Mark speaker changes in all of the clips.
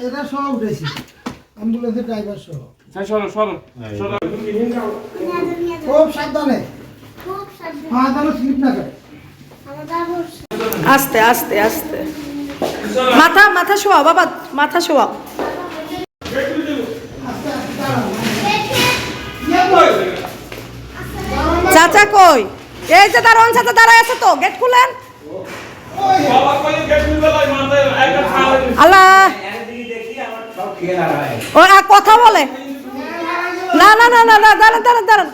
Speaker 1: এরা সব উঠেছে অ্যাম্বুলেন্সের ড্রাইভার সহ।
Speaker 2: সরো সরো সরো।
Speaker 1: খুব সাবধানে, পা যেন স্লিপ না করে।
Speaker 3: আস্তে আস্তে আস্তে, মাথা মাথা শোয়াও বাবা, মাথা শোয়াও। চাচা কই? এই যে দাঁড়ান, চাচা দাঁড়ায় আছে তো, গেট খুলেন। আল্লাহ, ও কথা বলে না না না না না, দাঁড়ান দাঁড়ান দাঁড়ান।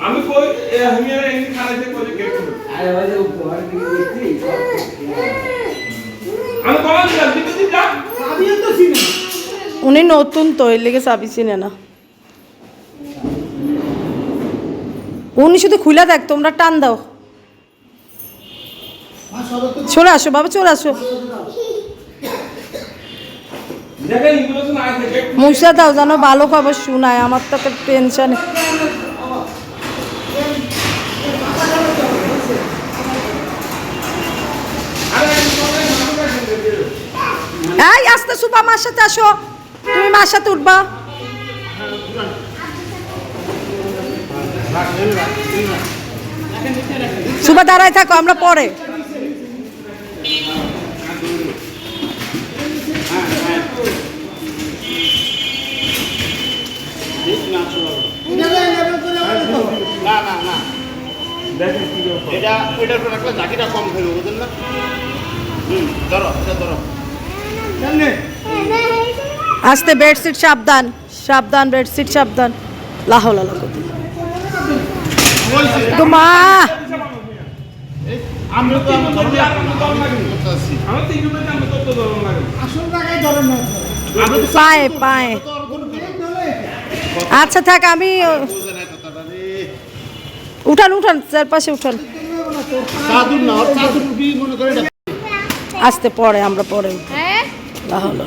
Speaker 2: আমি কই আমি এনে খাইতে করে গেট খুলে আরে ওই যে উপহার দিয়ে দিছি আমি কমান দিলাম দিতে যা চাবিও তো চিনে না
Speaker 3: উনি নতুন তো এর লেগে চাবি চিনে না। উনি শুধু খুলে দেখ, তোমরা টান দাও। চলে আসো বাবা, চলে আসো। মুসা দাও যেন ভালো খবর শোনায়, আমার তো একটা টেনশন। এই আস্তে সুবা, মার সাথে আসো, তুমি মার সাথে উঠবা। সুবা দাঁড়ায় থাকো, আমরা পরে।
Speaker 4: না না না দেখেন কি এটা এটার উপর একটা ঝাঁকিটা কম ফেলবো, বুঝলেন না? ধরো এটা ধরো।
Speaker 3: আস্তে, বেডশিট সাবধান, সাবধান বেডশিট সাবধান। লাহল মা,
Speaker 4: আমরা তো
Speaker 1: আসল জায়গায় ধরেন না।
Speaker 3: পায়ে পায়ে। আচ্ছা থাক, আমি উঠান উঠান, চারপাশে উঠান।
Speaker 4: চাদর না, চাদর কি মনে করে
Speaker 3: আসতে পরে, আমরা পরে। লাহল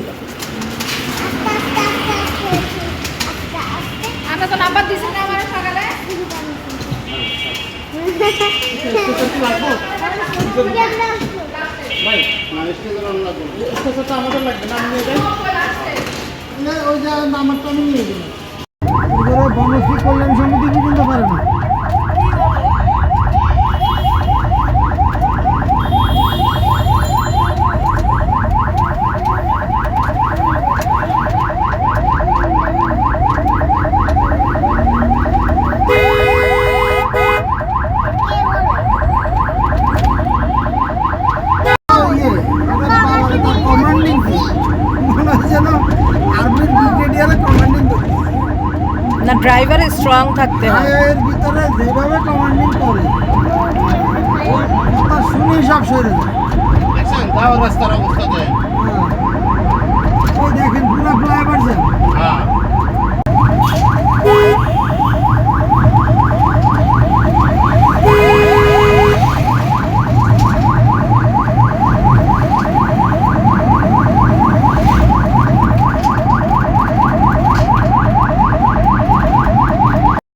Speaker 5: আমরা তো নাম্বার দিছি না আমার সকালে।
Speaker 4: ভাই না স্টেজের অন্য লাগবে,
Speaker 1: স্টেজটা আমাদের লাগবে না, আমি নিয়ে যাই। ওই যে নাম্বারটা আমি নিয়ে দিলাম। বনশ্রী কল্যাণ সমিতি কি বলতে পারে না।
Speaker 3: না, ড্রাইভার স্ট্রং থাকতে হয়।
Speaker 1: এর ভিতরে যেভাবে কমান্ডিং করে কথা শুনেই সব সরে যায়।
Speaker 4: দেখছেন যাওয়ার রাস্তার অবস্থা দেয়।
Speaker 1: ওই দেখেন পুরো ফ্লাইওভার যায়।